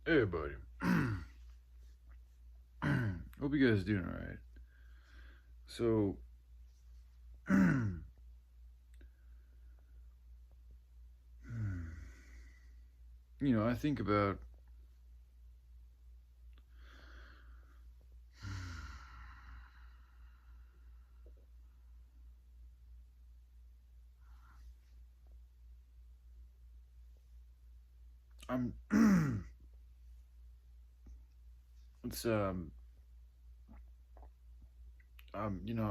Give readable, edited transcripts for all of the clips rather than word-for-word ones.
Hey everybody. Hope you guys doing alright. So, I think about I'm it's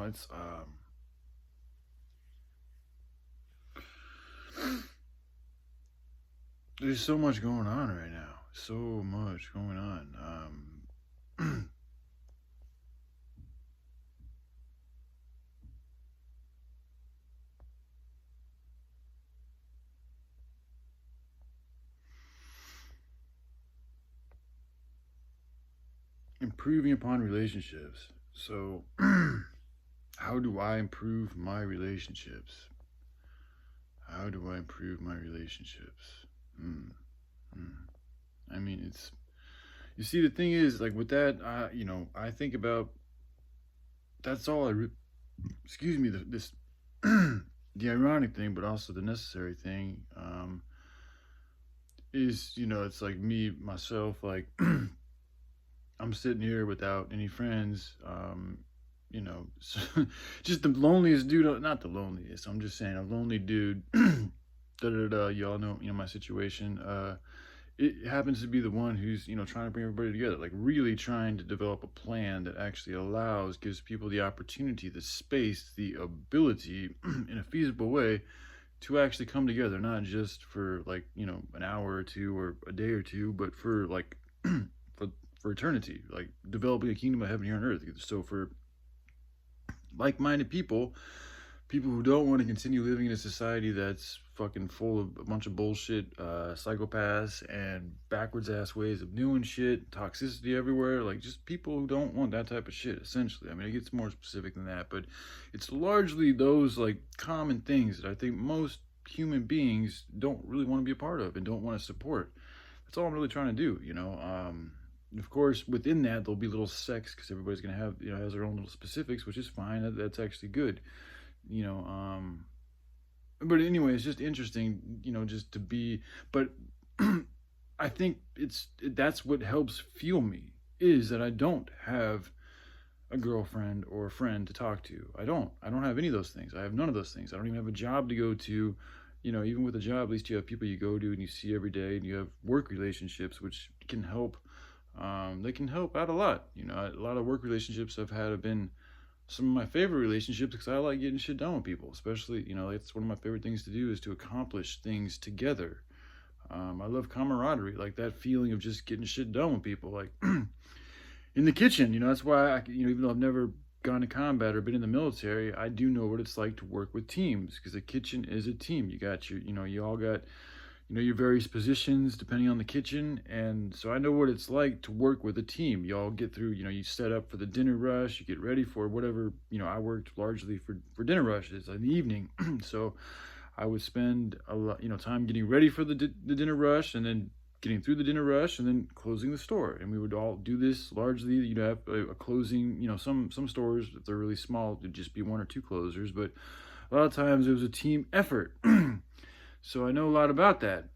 it's there's so much going on right now. So much going on. Improving upon relationships. So, how do I improve my relationships? How do I improve my relationships? Hmm. Hmm. I mean, it's you see the thing is like with that, I think about that's all excuse me, this the ironic thing, but also the necessary thing, is it's like me myself, like I'm sitting here without any friends, so just the loneliest dude. Not the loneliest. I'm just saying a lonely dude. Da da da. Y'all know, my situation. It happens to be the one who's trying to bring everybody together, like really trying to develop a plan that actually gives people the opportunity, the space, the ability in a feasible way to actually come together, not just for like an hour or two or a day or two, but for like for for eternity, like developing a kingdom of heaven here on earth. So for like-minded people who don't want to continue living in a society that's fucking full of a bunch of bullshit, psychopaths and backwards ass ways of doing shit, toxicity everywhere, like just people who don't want that type of shit, essentially. I mean, it gets more specific than that, but it's largely those like common things that I think most human beings don't really want to be a part of and don't want to support. That's all I'm really trying to do, of course, within that, there'll be little sects because everybody's gonna have, has their own little specifics, which is fine. That's actually good, you know. But anyway, it's just interesting, just to be. But I think that's what helps fuel me is that I don't have a girlfriend or a friend to talk to. I don't have any of those things. I have none of those things. I don't even have a job to go to. Even with a job, at least you have people you go to and you see every day, and you have work relationships, which can help. They can help out a lot. A lot of work relationships have been some of my favorite relationships because I like getting shit done with people, especially, that's one of my favorite things to do is to accomplish things together. I love camaraderie, like that feeling of just getting shit done with people, like in the kitchen. That's why even though I've never gone to combat or been in the military, I do know what it's like to work with teams because the kitchen is a team. You got you all got your various positions depending on the kitchen, and so I know what it's like to work with a team. Y'all get through, you set up for the dinner rush, you get ready for whatever. I worked largely for dinner rushes in the evening, so I would spend a lot, time getting ready for the dinner rush, and then getting through the dinner rush, and then closing the store. And we would all do this largely. You'd have a closing. Some stores, if they're really small, it'd just be one or two closers, but a lot of times it was a team effort. So I know a lot about that,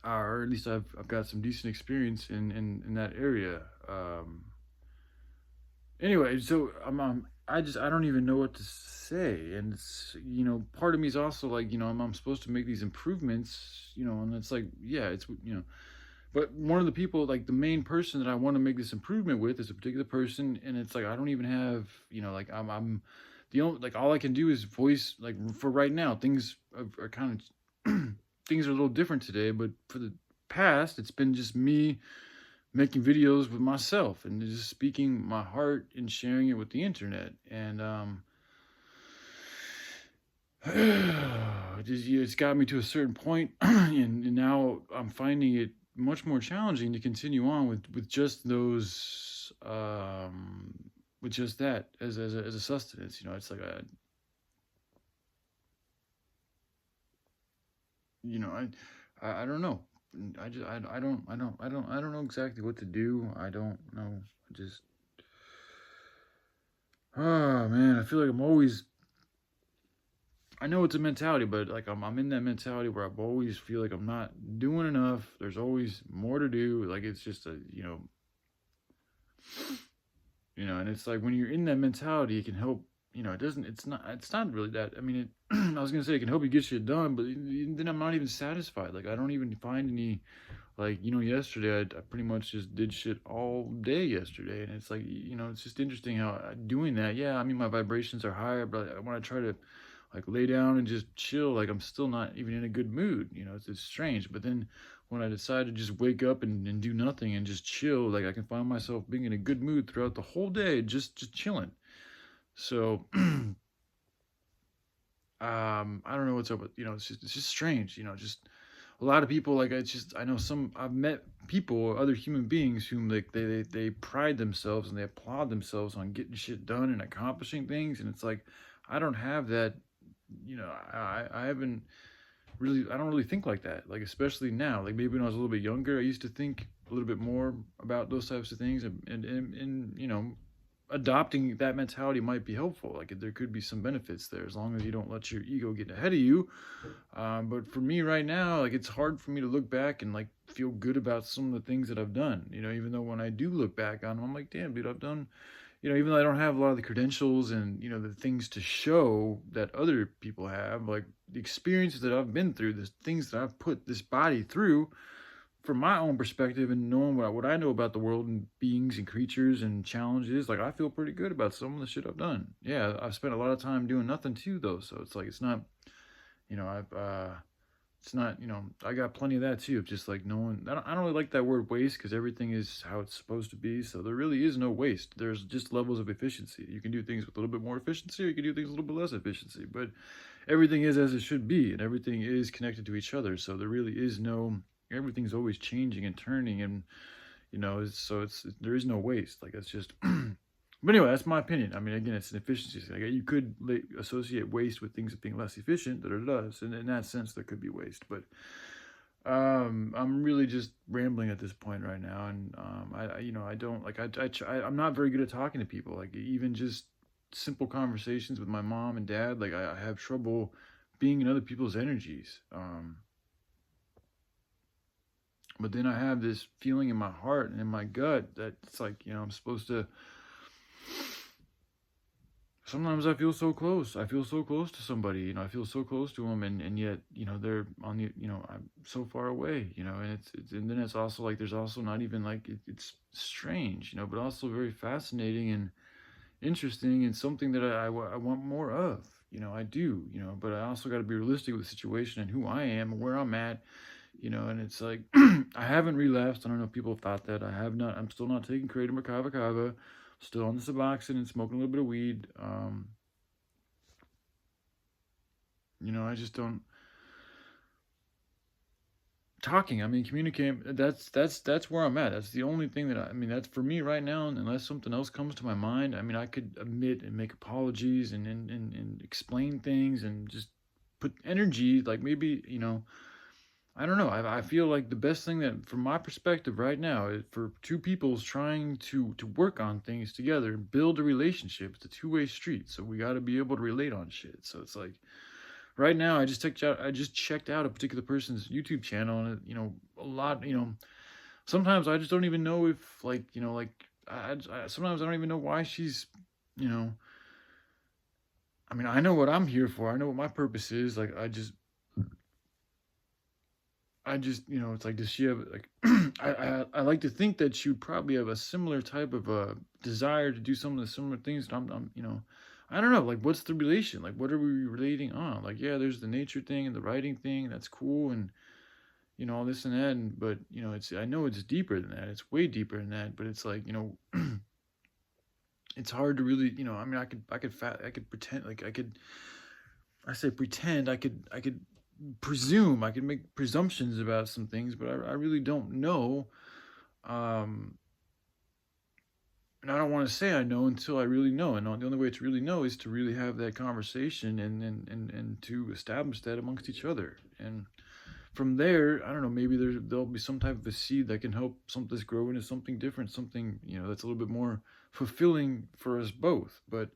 or at least I've got some decent experience in that area. Anyway, so I don't even know what to say, and it's part of me is also like I'm supposed to make these improvements, and it's like yeah, it's but one of the people, like the main person that I want to make this improvement with, is a particular person, and it's like I don't even have I'm the only, like all I can do is voice, like for right now things are kind of things are a little different today, but for the past it's been just me making videos with myself and just speaking my heart and sharing it with the internet. And it's got me to a certain point, and now I'm finding it much more challenging to continue on with just those with just that as a sustenance. It's like I don't know. I don't know exactly what to do. I don't know. I just, oh man, I feel like I'm always, I know it's a mentality, but like I'm in that mentality where I always feel like I'm not doing enough. There's always more to do. Like it's just a, and it's like when you're in that mentality, it can help. It doesn't. It's not really that. I mean, I was gonna say it can help you get shit done, but then I'm not even satisfied. Like I don't even find any. Like yesterday I pretty much just did shit all day yesterday, and it's like it's just interesting how doing that. Yeah, I mean my vibrations are higher, but when I try to like lay down and just chill, like I'm still not even in a good mood. It's strange. But then when I decide to just wake up and do nothing and just chill, like I can find myself being in a good mood throughout the whole day, just chilling. So I don't know what's up with it's just strange. Just a lot of people, like I know I've met people, other human beings whom like they pride themselves and they applaud themselves on getting shit done and accomplishing things, and it's like I don't have that. I haven't really, I don't really think like that, like especially now. Like maybe when I was a little bit younger, I used to think a little bit more about those types of things, and adopting that mentality might be helpful. Like there could be some benefits there as long as you don't let your ego get ahead of you. But for me right now, like it's hard for me to look back and like feel good about some of the things that I've done. Even though when I do look back on them, I'm like, damn, dude, I've done. Even though I don't have a lot of the credentials and the things to show that other people have, like the experiences that I've been through, the things that I've put this body through, from my own perspective and knowing what I know about the world and beings and creatures and challenges, like I feel pretty good about some of the shit I've done. Yeah, I've spent a lot of time doing nothing too, though. So it's like it's not, I've it's not, I got plenty of that too. Of just like knowing, I don't really like that word waste because everything is how it's supposed to be. So there really is no waste. There's just levels of efficiency. You can do things with a little bit more efficiency, or you can do things with a little bit less efficiency. But everything is as it should be, and everything is connected to each other. So there really is no, everything's always changing and turning, and there is no waste. Like it's just. But anyway, that's my opinion. I mean, again, it's an efficiency. Like you could associate waste with things being less efficient. So in that sense, there could be waste. But I'm really just rambling at this point right now, and I don't like I'm not very good at talking to people. Like even just simple conversations with my mom and dad. Like I have trouble being in other people's energies. But then I have this feeling in my heart and in my gut that it's like I'm supposed to. Sometimes I feel so close. I feel so close to somebody, I feel so close to them, and yet, they're on the, I'm so far away, and and then it's also like, there's also not even like, it's strange, but also very fascinating and interesting and something that I want more of, I do, but I also got to be realistic with the situation and who I am and where I'm at, and it's like, I haven't relapsed. I don't know if people have thought that. I have not. I'm still not taking kratom or kava kava. Still on the Suboxone and smoking a little bit of weed. I just don't talking. I mean, communicating. That's where I'm at. That's the only thing that I mean. That's for me right now. Unless something else comes to my mind, I mean, I could admit and make apologies and explain things and just put energy. Like maybe I don't know. I feel like the best thing that, from my perspective right now, is for two people's trying to work on things together and build a relationship. It's a two-way street, so we got to be able to relate on shit. So it's like, right now, I just checked out a particular person's YouTube channel, and a lot. Sometimes I just don't even know if sometimes I don't even know why she's, you know. I mean, I know what I'm here for. I know what my purpose is. Like it's like, does she have like, I like to think that she would probably have a similar type of desire to do some of the similar things that I don't know, like, what's the relation? Like, what are we relating on? Like, yeah, there's the nature thing and the writing thing, that's cool, and all this and that, but I know it's deeper than that. It's way deeper than that, but it's like, it's hard to really, I mean, I could pretend, like, I say pretend, I could presume, I could make presumptions about some things, but I really don't know. And I don't want to say I know until I really know. And the only way to really know is to really have that conversation and to establish that amongst each other. And from there, I don't know, maybe there'll be some type of a seed that can help this grow into something different, something, that's a little bit more fulfilling for us both. But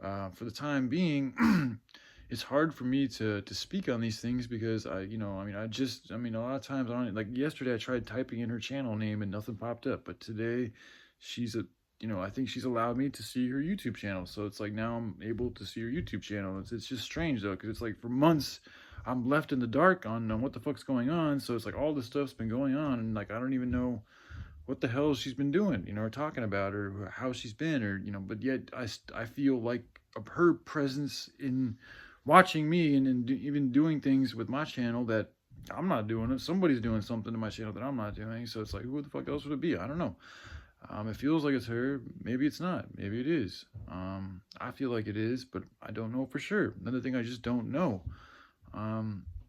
for the time being, it's hard for me to speak on these things because a lot of times I don't, like yesterday I tried typing in her channel name and nothing popped up, but today she's I think she's allowed me to see her YouTube channel. So it's like now I'm able to see her YouTube channel. It's just strange though, because it's like for months I'm left in the dark on what the fuck's going on. So it's like all this stuff's been going on, and like I don't even know what the hell she's been doing, or talking about, or how she's been, or but yet I feel like her presence in watching me and even doing things with my channel that I'm not doing. It, somebody's doing something to my channel that I'm not doing. So it's like, who the fuck else would it be? I don't know. It feels like it's her. Maybe it's not. Maybe it is. I feel like it is, but I don't know for sure. Another thing I just don't know.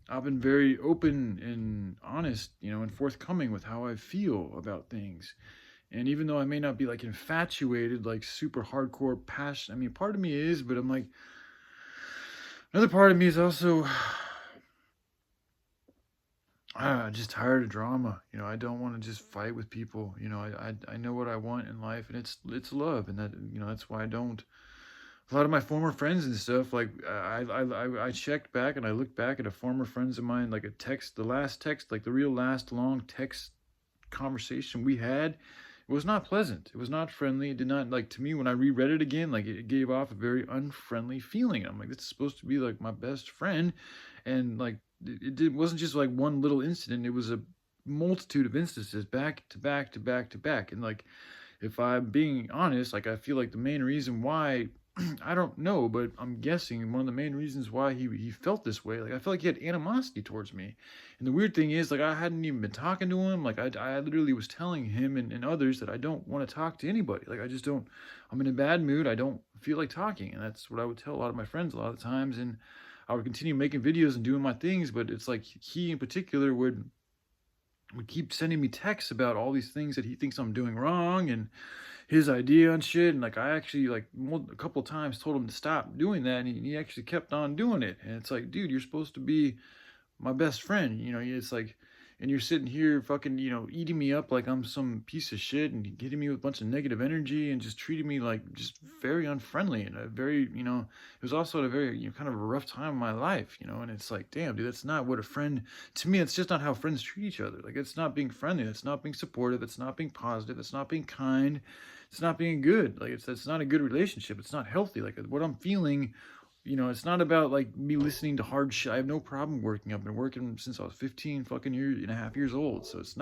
I've been very open and honest, and forthcoming with how I feel about things. And even though I may not be like infatuated, like super hardcore passion, I mean, part of me is, but I'm like, another part of me is also just tired of drama. I don't want to just fight with people. I know what I want in life, and it's love, and that's why I don't. A lot of my former friends and stuff, like I checked back and I looked back at a former friends of mine, like the last text, like the real last long text conversation we had. It was not pleasant. It was not friendly. It did not, like, to me, when I reread it again, like it gave off a very unfriendly feeling. I'm like, this is supposed to be like my best friend, and like it wasn't just like one little incident. It was a multitude of instances, back to back to back to back. And like, if I'm being honest, like I feel like the main reason why, I don't know, but I'm guessing one of the main reasons why he felt this way, like I felt like he had animosity towards me. And the weird thing is, like, I hadn't even been talking to him. Like I literally was telling him and others that I don't want to talk to anybody. Like I just don't, I'm in a bad mood. I don't feel like talking. And that's what I would tell a lot of my friends a lot of times. And I would continue making videos and doing my things, but it's like he in particular would keep sending me texts about all these things that he thinks I'm doing wrong and his idea on shit. And like, I actually like a couple of times told him to stop doing that, and he actually kept on doing it. And it's like, dude, you're supposed to be my best friend. It's like, and you're sitting here fucking, eating me up like I'm some piece of shit and hitting me with a bunch of negative energy and just treating me like just very unfriendly, and a very, it was also at a very, kind of a rough time in my life, and it's like, damn, dude, that's not what a friend, to me, it's just not how friends treat each other. Like, it's not being friendly. It's not being supportive. It's not being positive. It's not being kind. It's not being good. Like, it's not a good relationship. It's not healthy. Like, what I'm feeling, it's not about like me listening to hard shit. I have no problem working. I've been working since I was 15 fucking and a half years old. So it's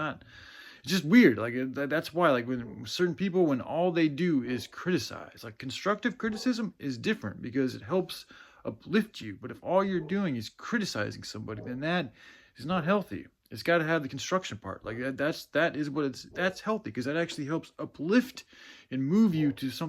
just weird. Like that's why, like, when certain people, when all they do is criticize, like constructive criticism is different because it helps uplift you. But if all you're doing is criticizing somebody, then that is not healthy. It's got to have the construction part. Like that's healthy, because that actually helps uplift and move you to something